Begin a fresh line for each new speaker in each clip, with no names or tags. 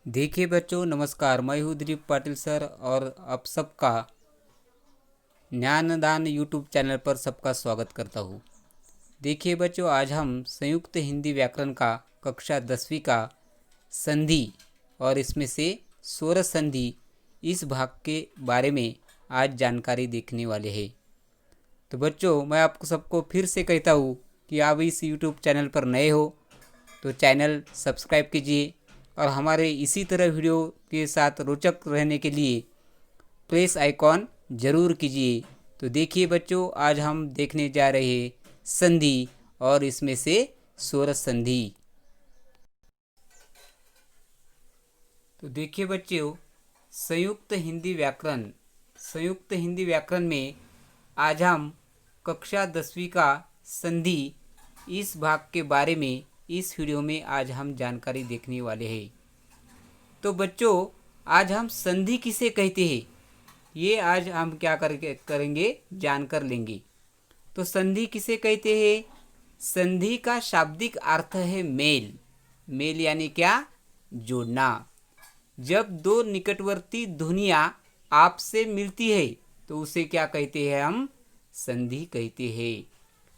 देखिए बच्चों, नमस्कार। मैं हूँ दिलीप पाटिल सर और आप सबका ज्ञानदान यूट्यूब चैनल पर सबका स्वागत करता हूँ। देखिए बच्चों, आज हम संयुक्त हिंदी व्याकरण का कक्षा 10वीं का संधि और इसमें से स्वर संधि इस भाग के बारे में आज जानकारी देखने वाले हैं। तो बच्चों, मैं आपको सबको फिर से कहता हूँ कि आप इस यूट्यूब चैनल पर नए हो तो चैनल सब्सक्राइब कीजिए और हमारे इसी तरह वीडियो के साथ रोचक रहने के लिए प्रेस आइकॉन ज़रूर कीजिए। तो देखिए बच्चों, आज हम देखने जा रहे हैं संधि और इसमें से स्वर संधि। तो देखिए बच्चों, संयुक्त हिंदी व्याकरण में आज हम कक्षा 10वीं का संधि इस भाग के बारे में इस वीडियो में आज हम जानकारी देखने वाले हैं। तो बच्चों, आज हम संधि किसे कहते हैं ये आज हम क्या करेंगे जानकर लेंगे। तो संधि किसे कहते हैं? संधि का शाब्दिक अर्थ है मेल। मेल यानी क्या? जोड़ना। जब दो निकटवर्ती ध्वनियाँ आपसे मिलती है तो उसे क्या कहते हैं? हम संधि कहते हैं।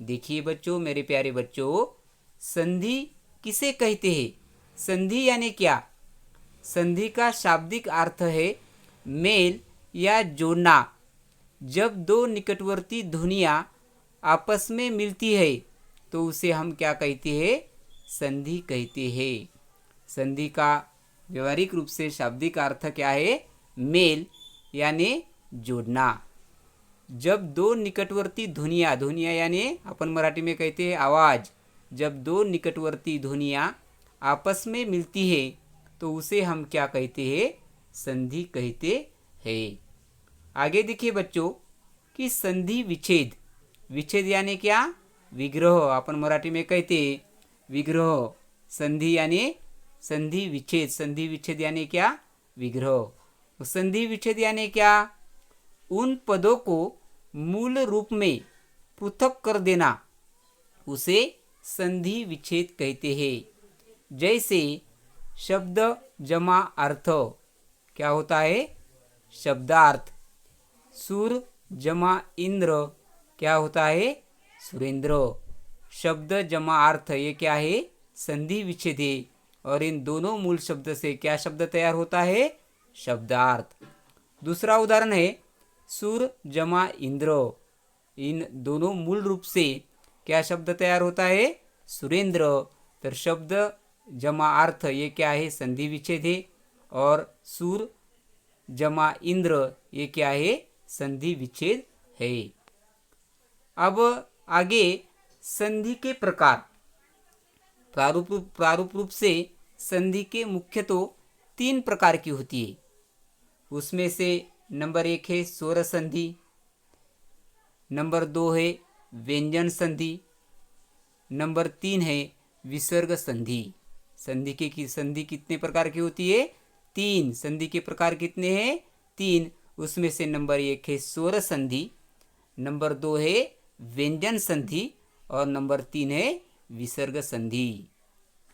देखिए बच्चों, मेरे प्यारे बच्चों, संधि किसे कहते हैं? संधि यानी क्या? संधि का शाब्दिक अर्थ है मेल या जोड़ना। जब दो निकटवर्ती ध्वनियाँ आपस में मिलती है तो उसे हम क्या कहते हैं? संधि कहते हैं। संधि का व्यवहारिक रूप से शाब्दिक अर्थ क्या है? मेल यानी जोड़ना। जब दो निकटवर्ती ध्वनियाँ यानी अपन मराठी में कहते हैं आवाज़, जब दो निकटवर्ती ध्वनियाँ आपस में मिलती है तो उसे हम क्या कहते हैं? संधि कहते हैं। आगे देखिए बच्चों कि संधि विच्छेद। विच्छेद यानी क्या? विग्रह। अपन मराठी में कहते हैं विग्रह। संधि यानी संधि विच्छेद। संधि विच्छेद यानी क्या? विग्रह। संधि विच्छेद यानी क्या? उन पदों को मूल रूप में पृथक कर देना, उसे संधि विच्छेद कहते हैं। जैसे शब्द जमा अर्थ क्या होता है? शब्दार्थ। सुर जमा इंद्र क्या होता है? सुरेंद्र। शब्द जमा अर्थ ये क्या है? संधि विच्छेद है। और इन दोनों मूल शब्द से क्या शब्द तैयार होता है? शब्दार्थ। दूसरा उदाहरण है सुर जमा इंद्र। इन दोनों मूल रूप से क्या शब्द तैयार होता है? सुरेंद्र। तो शब्द जमा अर्थ ये क्या है? संधि विच्छेद है। और सुर जमा इंद्र ये क्या है? संधि विच्छेद है। अब आगे संधि के प्रकार। प्रारूप रूप से संधि के मुख्यतः 3 प्रकार की होती है। उसमें से नंबर 1 है स्वर संधि, नंबर 2 है व्यंजन संधि, नंबर 3 है विसर्ग संधि। संधि कितने प्रकार की होती है? 3। संधि के प्रकार कितने हैं? 3। उसमें से नंबर 1 है स्वर संधि, नंबर 2 है व्यंजन संधि और नंबर 3 है विसर्ग संधि।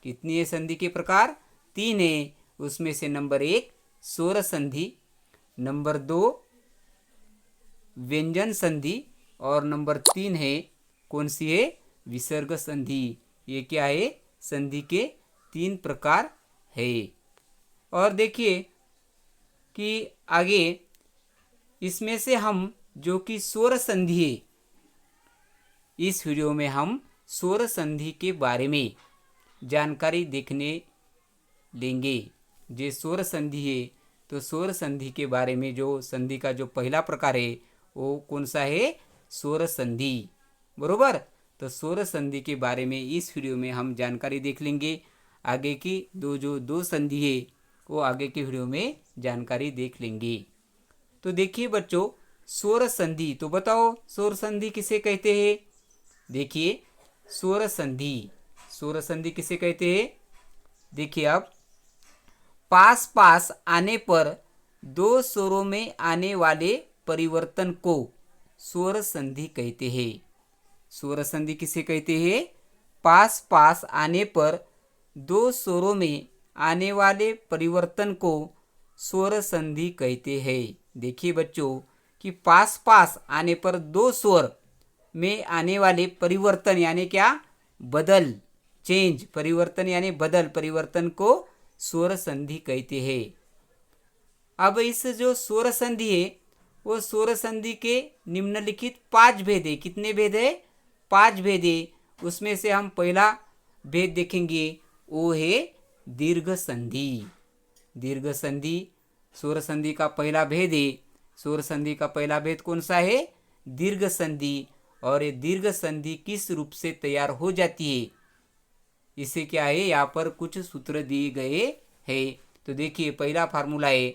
कितनी है संधि के प्रकार? 3 है। उसमें से नंबर 1 स्वर संधि, नंबर 2 व्यंजन संधि और नंबर 3 है कौन सी है? विसर्ग संधि। ये क्या है? संधि के 3 प्रकार है। और देखिए कि आगे इसमें से हम जो कि स्वर संधि है, इस वीडियो में हम स्वर संधि के बारे में जानकारी देखने लेंगे। जो स्वर संधि है तो स्वर संधि के बारे में जो संधि का जो पहला प्रकार है वो कौन सा है? स्वर संधि। बरोबर। तो स्वर संधि के बारे में इस वीडियो में हम जानकारी देख लेंगे। आगे की दो संधि है वो आगे की वीडियो में जानकारी देख लेंगे। तो देखिए बच्चों, स्वर संधि। तो बताओ स्वर संधि किसे कहते हैं? देखिए स्वर संधि किसे कहते हैं? देखिए अब पास पास आने पर दो स्वरों में आने वाले परिवर्तन को स्वर संधि कहते हैं। स्वर संधि किसे कहते हैं? पास पास आने पर दो स्वरों में आने वाले परिवर्तन को स्वर संधि कहते हैं। देखिए बच्चों कि पास पास आने पर दो स्वर में आने वाले परिवर्तन यानी क्या, बदल, चेंज, परिवर्तन यानी बदल, परिवर्तन को स्वर संधि कहते हैं। अब इस जो स्वर संधि है वो स्वर संधि के निम्नलिखित 5 भेद है। कितने भेद है? 5 भेद है। उसमें से हम पहला भेद देखेंगे, वो है दीर्घ संधि। दीर्घ संधि स्वर संधि का पहला भेद है। स्वर संधि का पहला भेद कौन सा है? दीर्घ संधि। और ये दीर्घ संधि किस रूप से तैयार हो जाती है, इसे क्या है, यहाँ पर कुछ सूत्र दिए गए हैं। तो देखिए पहला फार्मूला है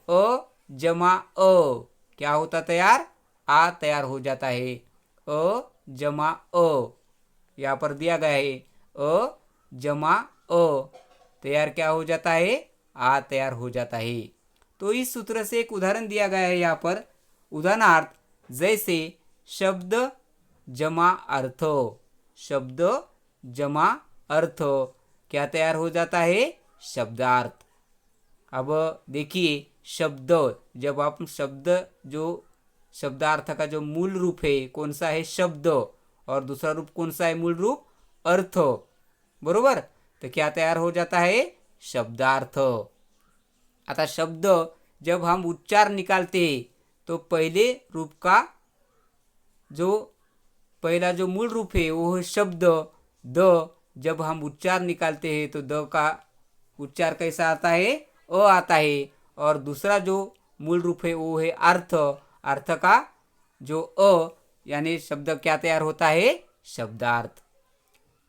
अ जमा अ, क्या होता तैयार? आ तैयार हो जाता है। अ जमा अ, यहाँ पर दिया गया है अ जमा अ, तैयार क्या हो जाता है? आ तैयार हो जाता है। तो इस सूत्र से एक उदाहरण दिया गया है यहाँ पर। उदाहरणार्थ जैसे शब्द जमा अर्थ, शब्द जमा अर्थ, क्या तैयार हो जाता है? शब्दार्थ। अब देखिए शब्द, जब आप शब्द, जो शब्दार्थ का जो मूल रूप है कौन सा है? शब्द। और दूसरा रूप कौन सा है? मूल रूप अर्थ, बरोबर। तो क्या तैयार हो जाता है? शब्दार्थ। आता शब्द जब हम उच्चार निकालते हैं तो पहले रूप का जो पहला जो मूल रूप है वो है शब्द द। जब हम उच्चार निकालते हैं तो द का उच्चार कैसा आता है? अ आता है। और दूसरा जो मूल रूप है वो है अर्थ। अर्थ का जो अ यानी शब्द क्या तैयार होता है? शब्दार्थ।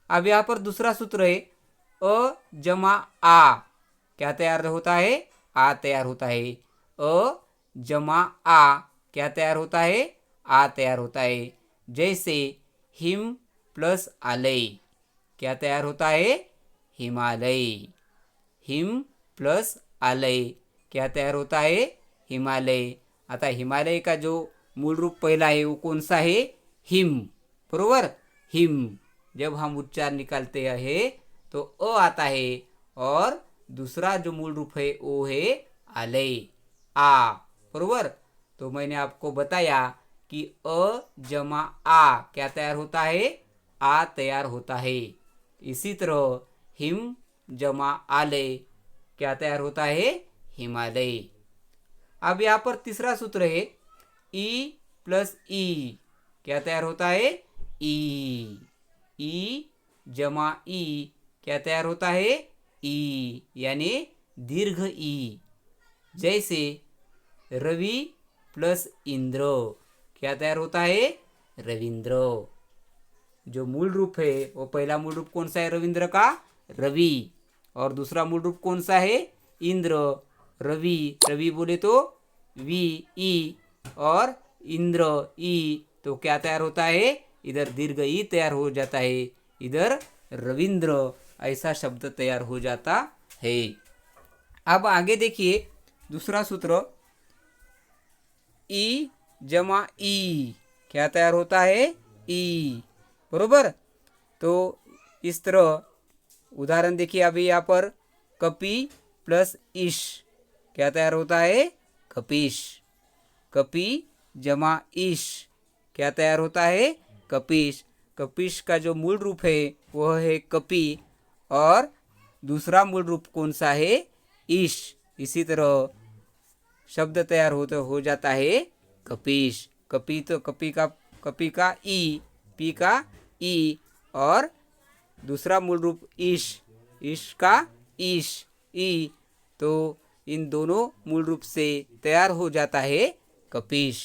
अब यहाँ पर दूसरा सूत्र है अ जमा आ, क्या तैयार होता है? आ तैयार होता है। अ जमा आ क्या तैयार होता है? आ तैयार होता है। जैसे हिम प्लस आलय, क्या तैयार होता है? हिमालय। हिम प्लस आलय क्या तैयार होता है? हिमालय। आता हिमालय का जो मूल रूप पहला है वो कौन सा है? हिम, बरोबर। हिम जब हम उच्चार निकालते हैं तो अ आता है। और दूसरा जो मूल रूप है वो है आलय, आ, बरोबर। तो मैंने आपको बताया कि अ जमा आ क्या तैयार होता है? आ तैयार होता है। इसी तरह हिम जमा आलय क्या तैयार होता है? हिमालय। अब यहाँ पर तीसरा सूत्र है ई प्लस ई, क्या तैयार होता है? ई। ई जमा ई क्या तैयार होता है? ई, यानी दीर्घ ई। जैसे रवि प्लस इंद्र, क्या तैयार होता है? रविंद्र। जो मूल रूप है वो पहला मूल रूप कौन सा है रविंद्र का? रवि। और दूसरा मूल रूप कौन सा है? इंद्र। रवि, रवि बोले तो वी ई, और इंद्र ई, तो क्या तैयार होता है? इधर दीर्घ ई तैयार हो जाता है, इधर रविंद्र, ऐसा शब्द तैयार हो जाता है। अब आगे देखिए दूसरा सूत्र ई जमा ई क्या तैयार होता है? ई, बरोबर। तो इस तरह उदाहरण देखिए अभी यहाँ पर कपि प्लस ईश क्या तैयार होता है? कपीश। कपि जमा ईश क्या तैयार होता है? कपीश। कपीश का जो मूल रूप है वह है कपि, और दूसरा मूल रूप कौन सा है? ईश। इसी तरह शब्द तैयार हो जाता है कपीश। कपि तो कपि का ई, पी का ई, और दूसरा मूल रूप ईश, ईश का ईश, ई, तो इन दोनों मूल रूप से तैयार हो जाता है कपीश।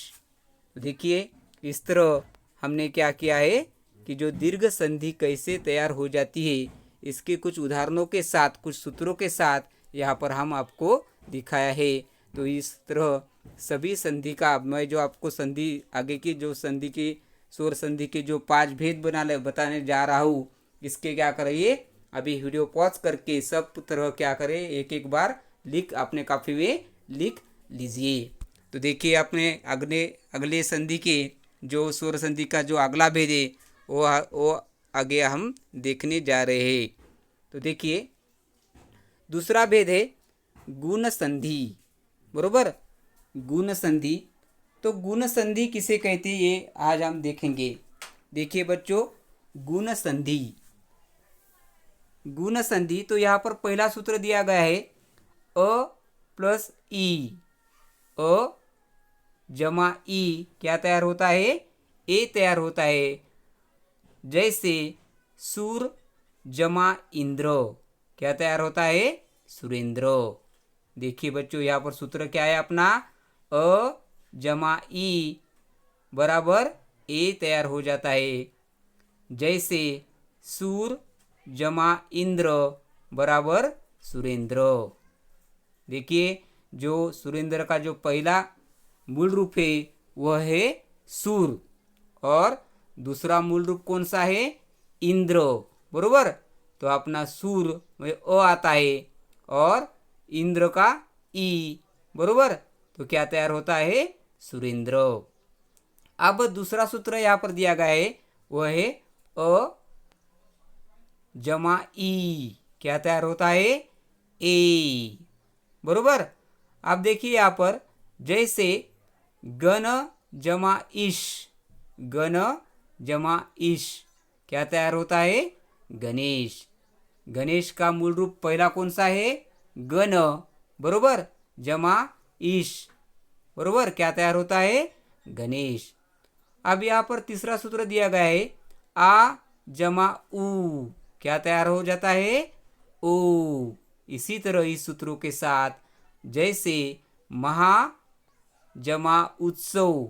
देखिए इस तरह हमने क्या किया है कि जो दीर्घ संधि कैसे तैयार हो जाती है इसके कुछ उदाहरणों के साथ, कुछ सूत्रों के साथ यहाँ पर हम आपको दिखाया है। तो इस तरह सभी संधि का मैं जो आपको संधि आगे की जो संधि की स्वर संधि के जो 5 भेद बताने जा रहा हूँ, इसके क्या करिए अभी वीडियो पॉज करके सब तरह क्या करें एक एक बार लिख अपने काफी में लिख लीजिए। तो देखिए अपने अगले संधि के जो स्वर संधि का जो अगला भेद है वो आगे हम देखने जा रहे हैं। तो देखिए दूसरा भेद है गुण संधि, बरोबर। गुण संधि, तो गुण संधि किसे कहते हैं ये आज हम देखेंगे। देखिए बच्चों, गुण संधि, गुण संधि, तो यहाँ पर पहला सूत्र दिया गया है अ प्लस ई, अ जमा ई क्या तैयार होता है, ए तैयार होता है। जैसे सूर जमा इंद्र क्या तैयार होता है, सुरेंद्र। देखिए बच्चों, यहाँ पर सूत्र क्या है अपना, अ जमा ई बराबर ए तैयार हो जाता है। जैसे सूर जमा इंद्र बराबर सुरेंद्र। देखिए, जो सुरेंद्र का जो पहला मूल रूप है वह है सूर, और दूसरा मूल रूप कौन सा है, इंद्र, बरोबर। तो अपना सूर में अ आता है और इंद्र का ई, बरोबर। तो क्या तैयार होता है, सुरेंद्र। अब दूसरा सूत्र यहाँ पर दिया गया है वह है अ जमा ई क्या तैयार होता है, ए, बरोबर। अब देखिए यहाँ पर जैसे गण जमा ईश, गण जमा ईश क्या तैयार होता है, गणेश। गणेश का मूल रूप पहला कौन सा है, गण, बरोबर, जमा ईश, बरोबर, क्या तैयार होता है, गणेश। अब यहाँ पर तीसरा सूत्र दिया गया है आ जमा ऊ क्या तैयार हो जाता है, ओ। इसी तरह इस सूत्रों के साथ जैसे महा जमा उत्सव,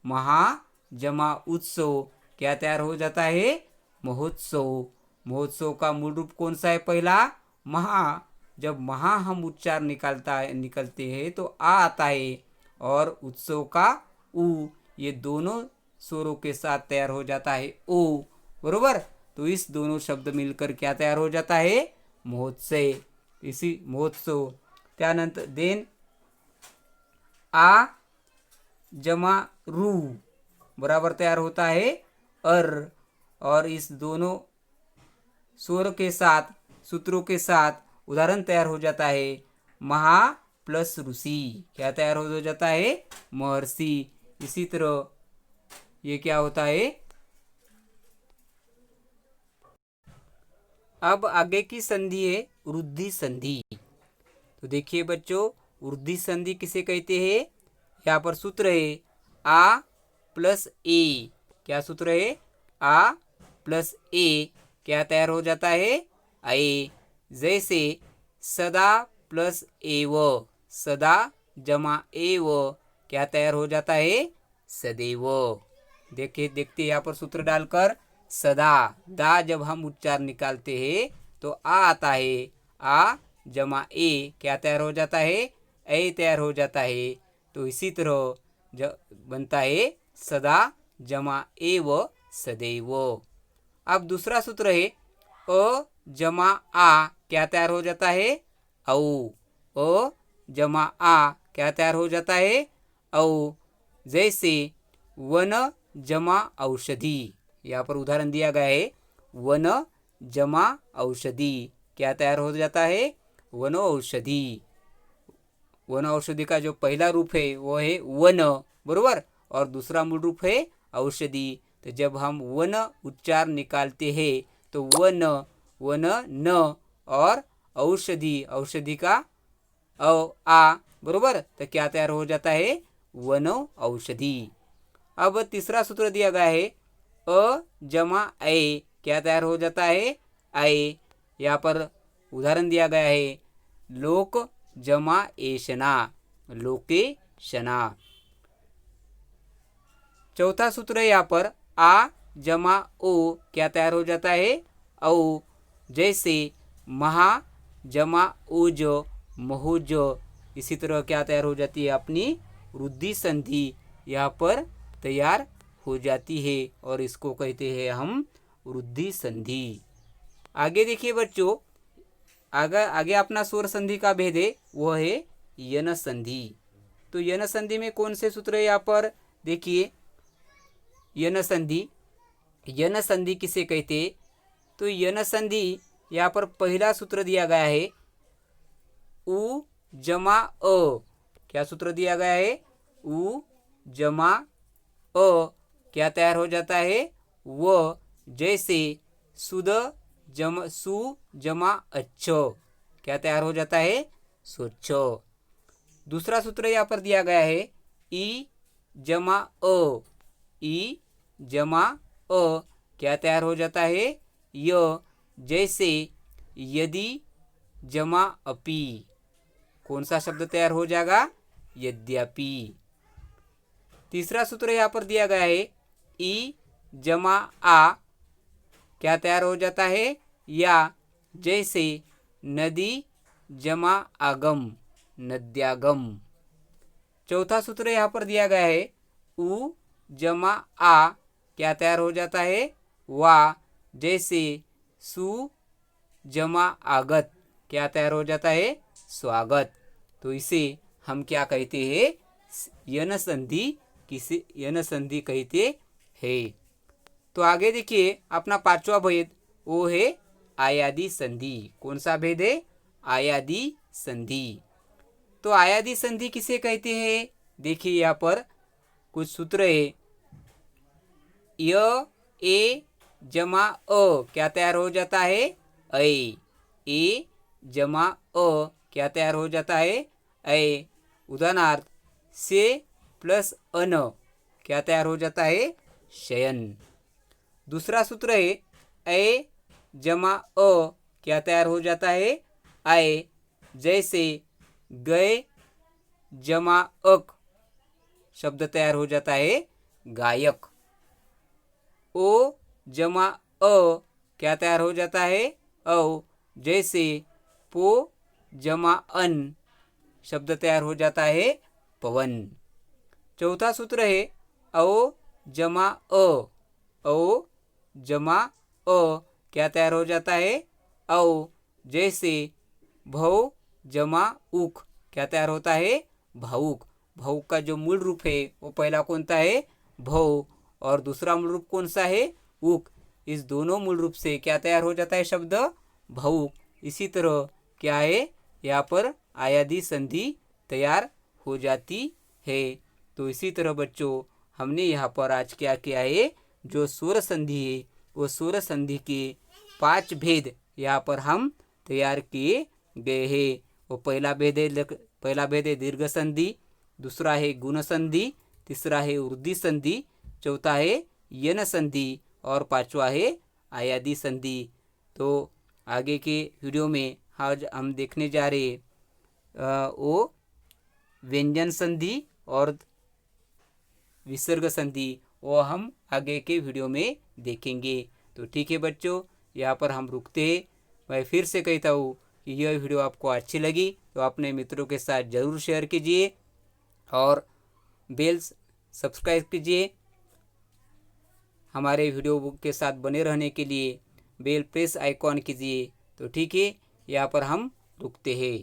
महा जमा उत्सव क्या तैयार हो जाता है, महोत्सव। महोत्सव का मूल रूप कौन सा है, पहला महा। जब महा हम उच्चार निकलते हैं तो आ आता है, और उत्सव का उ, ये दोनों स्वरों के साथ तैयार हो जाता है ओ, बरोबर। तो इस दोनों शब्द मिलकर क्या तैयार हो जाता है, महोत्सव। इसी महोत्सव त्यानंतर देन आ जमा रू बराबर तैयार होता है अर, और इस दोनों स्वर के साथ सूत्रों के साथ उदाहरण तैयार हो जाता है महा प्लस ऋषि क्या तैयार हो जाता है, महर्षि। इसी तरह ये क्या होता है। अब आगे की संधि है वृद्धि संधि। तो देखिए बच्चों, वृद्धि संधि किसे कहते हैं, यहाँ पर सूत्र है आ प्लस ए, क्या सूत्र है, आ प्लस ए क्या तैयार हो जाता है, ए। जैसे सदा प्लस एव, सदा जमा एव क्या तैयार हो जाता है, सदैव। देखते यहाँ पर सूत्र डालकर सदा, दा जब हम उच्चार निकालते हैं तो आ आता है, आ जमा ए क्या तैयार हो जाता है, ए तैयार हो जाता है। तो इसी तरह बनता है सदा जमा एव सदैव। अब दूसरा सूत्र है अ जमा आ क्या तैयार हो जाता है, औ, अ जमा आ क्या तैयार हो जाता है, औ। जैसे वन जमा औषधि, यहाँ पर उदाहरण दिया गया है वन जमा औषधि क्या तैयार हो जाता है, वनो औषधि। वन औषधि का जो पहला रूप है वो है वन, बरोबर, और दूसरा मूल रूप है औषधि। तो जब हम वन उच्चार निकालते हैं तो वन, वन न, और औषधि, औषधि का आ, बरोबर, तो क्या तैयार हो जाता है, वनो औषधि। अब तीसरा सूत्र दिया गया है अ जमा ए क्या तैयार हो जाता है, ए। यहाँ पर उदाहरण दिया गया है लोक जमा एशना, लोकेशना। चौथा सूत्र है यहाँ पर आ जमा ओ क्या तैयार हो जाता है, औ। जैसे महा जमा ओज, महोज। इसी तरह क्या तैयार हो जाती है, अपनी वृद्धि संधि यहाँ पर तैयार हो जाती है, और इसको कहते हैं हम वृद्धि संधि। आगे देखिए बच्चों, आगे अपना स्वर संधि का भेद है वह है यन संधि। तो यन संधि में कौन से सूत्र है, यहाँ पर देखिए यन संधि। यन संधि किसे कहते, तो यन संधि यहाँ पर पहला सूत्र दिया गया है उ जमा अ, क्या सूत्र दिया गया है? उ जमा अ, क्या तैयार हो जाता है? व, जैसे सुद सु जमा अच्छ, क्या तैयार हो जाता है? स्वच्छ। दूसरा सूत्र यहाँ पर दिया गया है ई जमा अ, ई जमा अ, क्या तैयार हो जाता है? य, जैसे यदि जमा अपि, कौन सा शब्द तैयार हो जाएगा? यद्यपि। तीसरा सूत्र यहाँ पर दिया गया है ई जमा आ, क्या तैयार हो जाता है? या, जैसे नदी जमा आगम, नद्यागम। चौथा सूत्र यहाँ पर दिया गया है उ जमा आ, क्या तैयार हो जाता है? वा, जैसे सु जमा आगत, क्या तैयार हो जाता है? स्वागत। तो इसे हम क्या कहते हैं? यन संधि, किसे यन संधि कहते हैं। तो आगे देखिए अपना पांचवा भेद, वो है आयादी संधि। कौन सा भेद है? आयादी संधि। तो आयादी संधि किसे कहते हैं? देखिए यहाँ पर कुछ सूत्र है। य ए जमा अ, क्या तैयार हो जाता है? ऐ। ए जमा अ, क्या तैयार हो जाता है? ऐ। उदाहरणार्थ से प्लस अन, क्या तैयार हो जाता है? शयन। दूसरा सूत्र है ऐ जमा अ, क्या तैयार हो जाता है? आय, जैसे गए जमा अक, शब्द तैयार हो जाता है गायक। ओ जमा अ, क्या तैयार हो जाता है? औ, जैसे पो जमा अन, शब्द तैयार हो जाता है पवन। चौथा सूत्र है औ जमा अ, औ जमा अ, क्या तैयार हो जाता है? औ, जैसे भव जमा उक, क्या तैयार होता है? भावुक। भावुक का जो मूल रूप है वो पहला कौन सा है? भव, और दूसरा मूल रूप कौन सा है? उक। इस दोनों मूल रूप से क्या तैयार हो जाता है? शब्द भावुक। इसी तरह क्या है? यहाँ पर आयादी संधि तैयार हो जाती है। तो इसी तरह बच्चों हमने यहाँ पर आज क्या किया है? जो स्वर संधि है वो स्वर संधि के 5 भेद यहाँ पर हम तैयार किए गए हैं। वो पहला भेद है दीर्घ संधि, दूसरा है गुण संधि, तीसरा है वृद्धि संधि, चौथा है यन संधि और पांचवा है आयादी संधि। तो आगे के वीडियो में आज हम देखने जा रहे वो व्यंजन संधि और विसर्ग संधि, वो हम आगे के वीडियो में देखेंगे। तो ठीक है बच्चों, यहाँ पर हम रुकते हैं। मैं फिर से कहता हूँ कि यह वीडियो आपको अच्छी लगी तो अपने मित्रों के साथ ज़रूर शेयर कीजिए और बेल सब्सक्राइब कीजिए। हमारे वीडियो के साथ बने रहने के लिए बेल प्रेस आइकॉन कीजिए। तो ठीक है, यहाँ पर हम रुकते हैं।